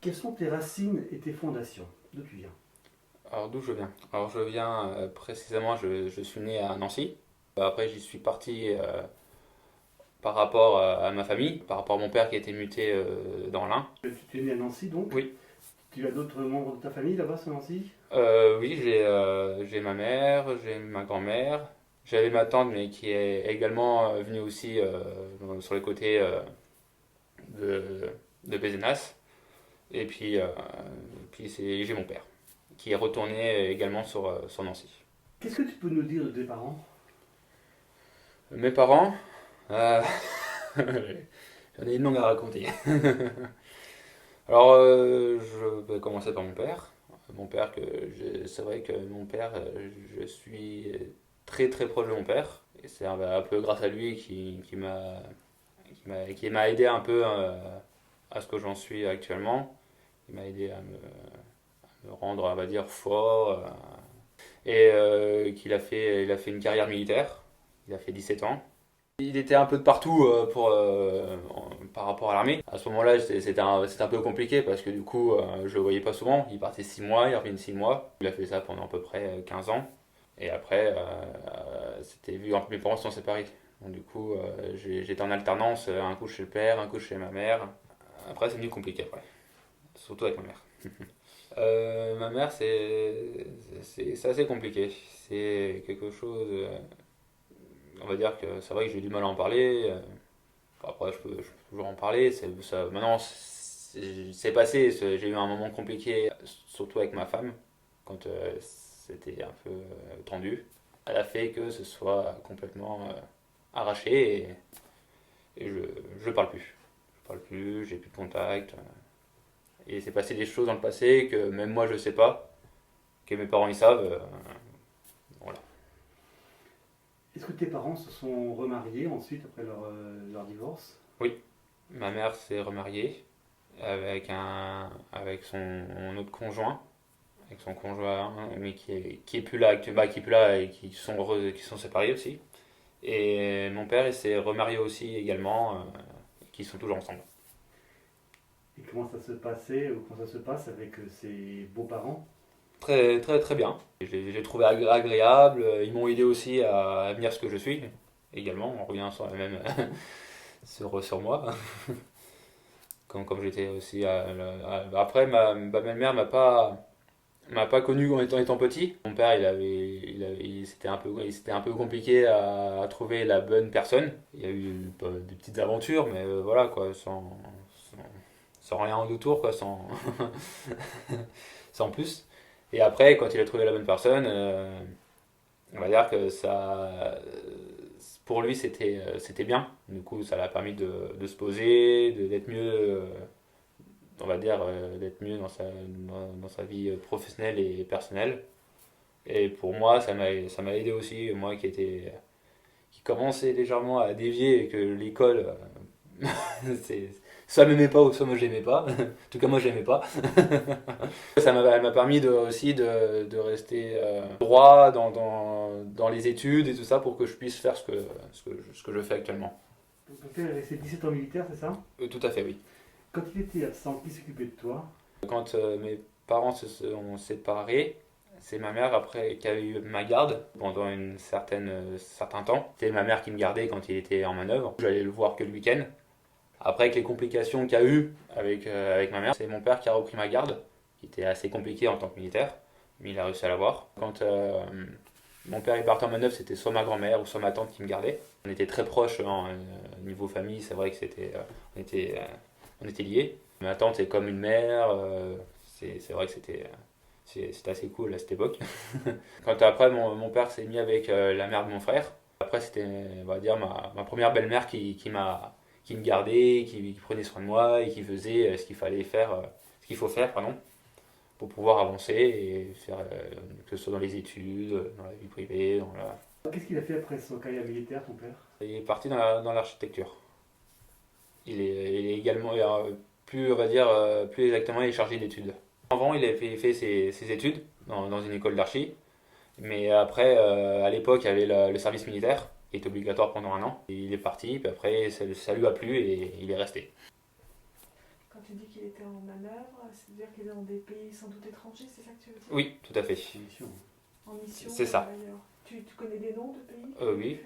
Quelles sont tes racines et tes fondations? D'où tu viens? Alors d'où je viens? Alors je viens précisément, je suis né à Nancy. Après j'y suis parti par rapport à ma famille, par rapport à mon père qui était muté dans l'Ain. Tu es né à Nancy donc. Oui, Tu as d'autres membres de ta famille là-bas sur Nancy? oui j'ai ma mère, j'ai ma grand-mère, j'avais ma tante mais qui est également venue aussi sur les côtés de, de Pézenas. Et puis j'ai mon père qui est retourné également sur Nancy. Qu'est-ce que tu peux nous dire de tes parents? Mes parents, euh, j'en ai une longue à raconter. Alors, je vais commencer par mon père. Mon père, c'est vrai que mon père, je suis très très proche de mon père. Et c'est un peu grâce à lui qui m'a aidé un peu à ce que j'en suis actuellement. Il m'a aidé à me rendre, on va dire, fort. Et il a fait une carrière militaire. Il a fait 17 ans. Il était un peu de partout par rapport à l'armée. À ce moment-là, c'était un peu compliqué parce que du coup, je le voyais pas souvent. Il partait 6 mois, il revenait 6 mois. Il a fait ça pendant à peu près 15 ans. Et après, c'était vu, mes parents se sont séparés. Donc du coup, j'étais en alternance, un coup chez le père, un coup chez ma mère. Après, c'est devenu compliqué après, surtout avec ma mère. Ma mère, c'est assez compliqué. C'est quelque chose. On va dire que c'est vrai que j'ai du mal à en parler. Après, je peux toujours en parler. Maintenant, c'est passé. J'ai eu un moment compliqué, surtout avec ma femme, quand c'était un peu tendu. Elle a fait que ce soit complètement arraché et je parle plus. Je parle plus, j'ai plus de contact. Et c'est passé des choses dans le passé que même moi je sais pas, que mes parents ils savent. Voilà. Est-ce que tes parents se sont remariés ensuite après leur divorce? Oui, ma mère s'est remariée avec son autre conjoint, avec son conjoint, mais qui est plus là actuellement, qui est plus là et qui sont heureux, qui sont séparés aussi. Et mon père, il s'est remarié aussi également, qui sont toujours ensemble. Et comment ça se passait ou comment ça se passe avec ses beaux-parents? Très très très bien. J'ai trouvé agréable. Ils m'ont aidé aussi à devenir ce que je suis. Également, on revient sur la même sur moi. Comme j'étais aussi après ma belle-mère m'a pas connu en étant petit. Mon père, c'était un peu compliqué à trouver la bonne personne. Il y a eu des petites aventures, mais voilà quoi, sans, sans rien en autour, quoi, sans plus. Et après, quand il a trouvé la bonne personne, on va dire que pour lui, c'était bien. Du coup, ça l'a permis de se poser, d'être mieux, on va dire, d'être mieux dans sa vie professionnelle et personnelle. Et pour moi, ça m'a aidé aussi, moi qui commençait légèrement à dévier et que l'école, c'est, soit m'aimait pas ou soit moi j'aimais pas. En tout cas, moi j'aimais pas. Elle m'a permis aussi de rester droit dans les études et tout ça pour que je puisse faire ce que je fais actuellement. Donc ton père est resté 17 ans militaire, c'est ça? Tout à fait, oui. Quand il était absent, qui s'occupait de toi? Quand mes parents se sont séparés, c'est ma mère après qui a eu ma garde pendant certain temps. C'était ma mère qui me gardait quand il était en manœuvre. J'allais le voir que le week-end. Après, avec les complications qu'il y a eu avec ma mère, c'est mon père qui a repris ma garde, qui était assez compliqué en tant que militaire, mais il a réussi à l'avoir. Quand mon père est parti en manœuvre, c'était soit ma grand-mère ou soit ma tante qui me gardait. On était très proches niveau famille, c'est vrai que on était liés. Ma tante est comme une mère, c'est vrai que c'était assez cool à cette époque. Quand après mon père s'est mis avec la mère de mon frère, après c'était on va dire ma première belle-mère qui me gardait, qui prenait soin de moi et qui faisait ce qu'il faut faire, pardon, pour pouvoir avancer et faire que ce soit dans les études, dans la vie privée, dans la... Qu'est-ce qu'il a fait après son carrière militaire, ton père? Il est parti dans l'architecture. Il est également, plus, on va dire, plus exactement, il est chargé d'études. Avant, il avait fait ses études dans une école d'archi, mais après, à l'époque, il y avait le service militaire, qui est obligatoire pendant un an. Et il est parti, puis après, ça lui a plu et il est resté. tu dis qu'il était en manœuvre, c'est-à-dire qu'il est dans des pays sans doute étrangers, c'est ça que tu veux dire? Oui, tout à fait. Mission. En mission. C'est ça. D'ailleurs. Tu connais des noms de pays Oui.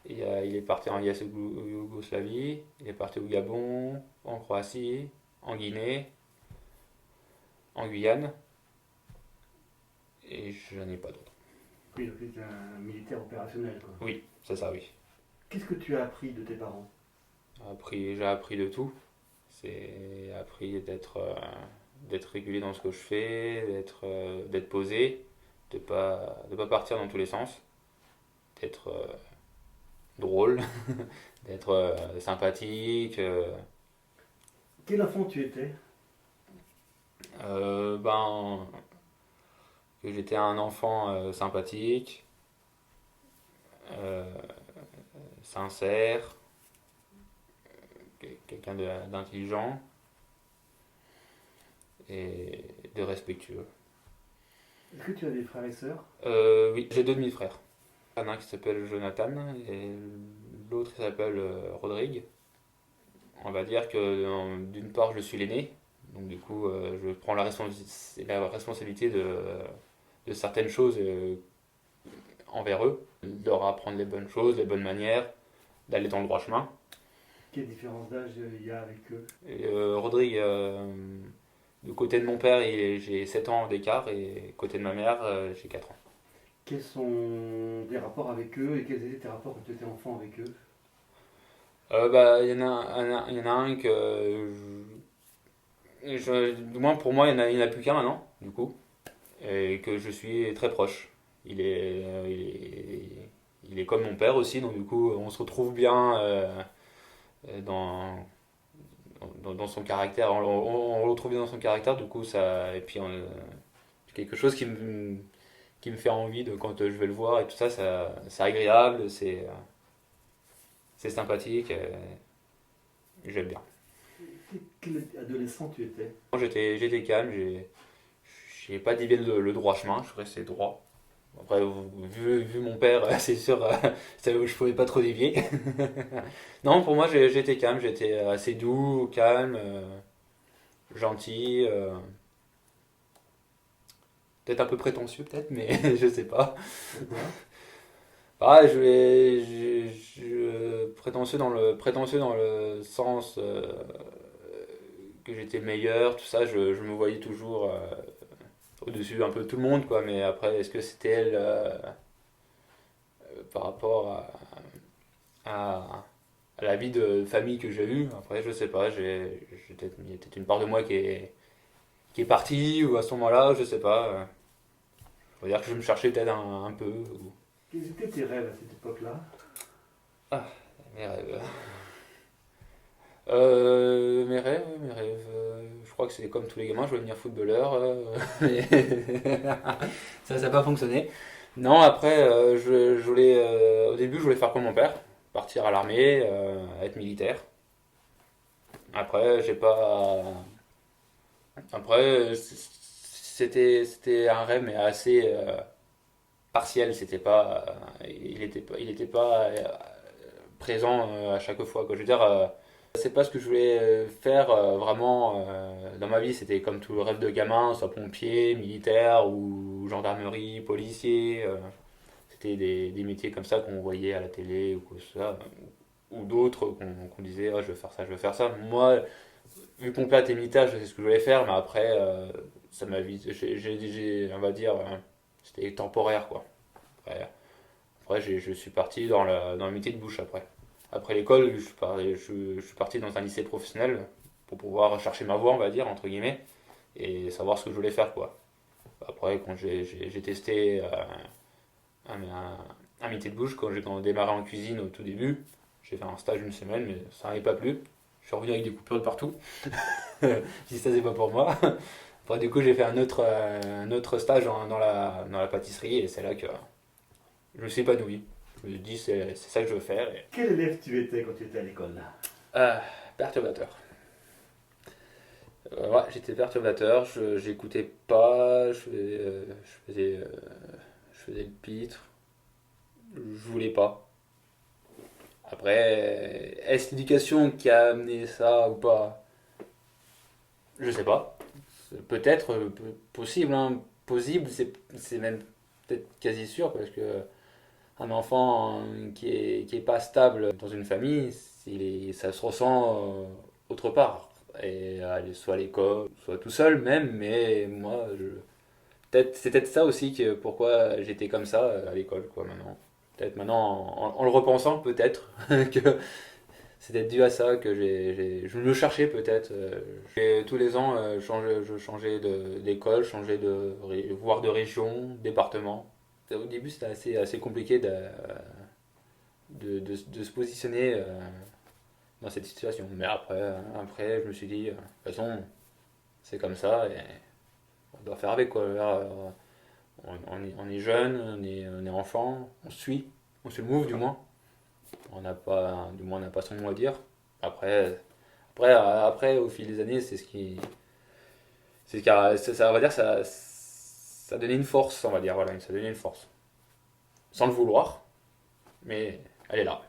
Il est parti en Yougoslavie, il est parti au Gabon, en Croatie, en Guinée, en Guyane, et je n'en ai pas d'autres. Oui, donc c'est un militaire opérationnel, quoi. Oui, c'est ça, oui. Qu'est-ce que tu as appris de tes parents? J'ai appris de tout. J'ai appris d'être régulier dans ce que je fais, d'être posé, de pas partir dans tous les sens, d'être drôle, d'être sympathique. Quel enfant tu étais? Ben, que j'étais un enfant sympathique, euh, sincère, quelqu'un d'intelligent et de respectueux. Est-ce que tu as des frères et sœurs? Oui, j'ai deux demi-frères. Il y en a un qui s'appelle Jonathan et l'autre il s'appelle Rodrigue. On va dire que d'une part je suis l'aîné, donc du coup je prends la responsabilité de certaines choses envers eux, de leur apprendre les bonnes choses, les bonnes manières, d'aller dans le droit chemin. Quelle différence d'âge il y a avec eux? Et, Rodrigue, du côté de mon père, j'ai 7 ans d'écart et côté de ma mère, j'ai 4 ans. Quels sont tes rapports avec eux et quels étaient tes rapports quand tu étais enfant avec eux? Bah, il y en a un que. Du moins pour moi, il y en a plus qu'un maintenant, du coup, et que je suis très proche. Il est comme mon père aussi, donc du coup, on se retrouve bien dans, dans son caractère. On le retrouve bien dans son caractère, du coup, ça. Et puis, c'est quelque chose qui me fait envie de quand je vais le voir et tout ça, c'est agréable, c'est sympathique, j'aime bien. Quel adolescent tu étais? J'étais calme, j'ai pas dévié le droit chemin, je restais droit. Après, vu mon père, c'est sûr, je pouvais pas trop dévier. Non, pour moi, j'étais calme, j'étais assez doux, calme, gentil, peut-être un peu prétentieux, peut-être, mais je sais pas. Pourquoi? Ah, prétentieux dans le sens que j'étais meilleur, tout ça, je me voyais toujours au-dessus un peu de tout le monde, quoi. Mais après, est-ce que c'était elle par rapport à la vie de famille que j'ai eue? Après, je sais pas, il y a peut-être une part de moi qui est partie, ou à ce moment-là, je sais pas. Faut dire que je me cherchais peut-être un peu. Quels étaient tes rêves à cette époque-là? Mes rêves. Mes rêves. Je crois que c'est comme tous les gamins, je voulais devenir footballeur, mais ça n'a pas fonctionné. Non, après, au début, je voulais faire comme mon père, partir à l'armée, être militaire. Après, j'ai pas. Après, c'était un rêve, mais assez partiel. C'était pas, il était pas présent à chaque fois, quoi. Je veux dire, c'est pas ce que je voulais faire vraiment dans ma vie. C'était comme tout le rêve de gamin, soit pompier, militaire ou gendarmerie, policier. C'était des métiers comme ça qu'on voyait à la télé ou quoi que ce soit, ou d'autres qu'on disait oh, je veux faire ça, je veux faire ça. Moi, vu que mon père était militaire, je sais ce que je voulais faire, mais après, ça m'a vite. On va dire, c'était temporaire quoi. Après, je suis parti dans le métier de bouche après. Après l'école, je suis parti dans un lycée professionnel pour pouvoir chercher ma voie, on va dire, entre guillemets, et savoir ce que je voulais faire, quoi. Après, quand j'ai testé un métier de bouche, quand j'ai démarré en cuisine au tout début, j'ai fait un stage une semaine, mais ça n'avait pas plu. Je suis revenu avec des coupures de partout. Je dis ça, c'est pas pour moi. Après, du coup, j'ai fait un autre stage dans la pâtisserie, et c'est là que je me suis épanoui. Je me suis dit, c'est ça que je veux faire. Quel élève tu étais quand tu étais à l'école? Perturbateur. Ouais, j'étais perturbateur, j'écoutais pas, je faisais le pitre, je voulais pas. Après, est-ce l'éducation qui a amené ça ou pas? Je sais pas. Peut-être, possible, hein. Possible, c'est même peut-être quasi sûr parce que un enfant qui est pas stable dans une famille, ça se ressent autre part. Et soit à l'école, soit tout seul même, mais moi, c'est peut-être ça aussi pourquoi j'étais comme ça à l'école, quoi, maintenant. Peut-être maintenant, en le repensant, peut-être que c'est peut-être dû à ça que je me cherchais peut-être. Tous les ans, je changeais d'école, voire de région, département. Au début, c'était assez compliqué de se positionner dans cette situation. Mais après, je me suis dit, de toute façon, c'est comme ça et on doit faire avec, quoi. Là, on est jeune, on est enfant, on suit le move du moins. On n'a pas son mot à dire. Après, après, au fil des années, ça, on va dire, ça a donné une force, on va dire, voilà, ça a donné une force. Sans le vouloir, mais elle est là.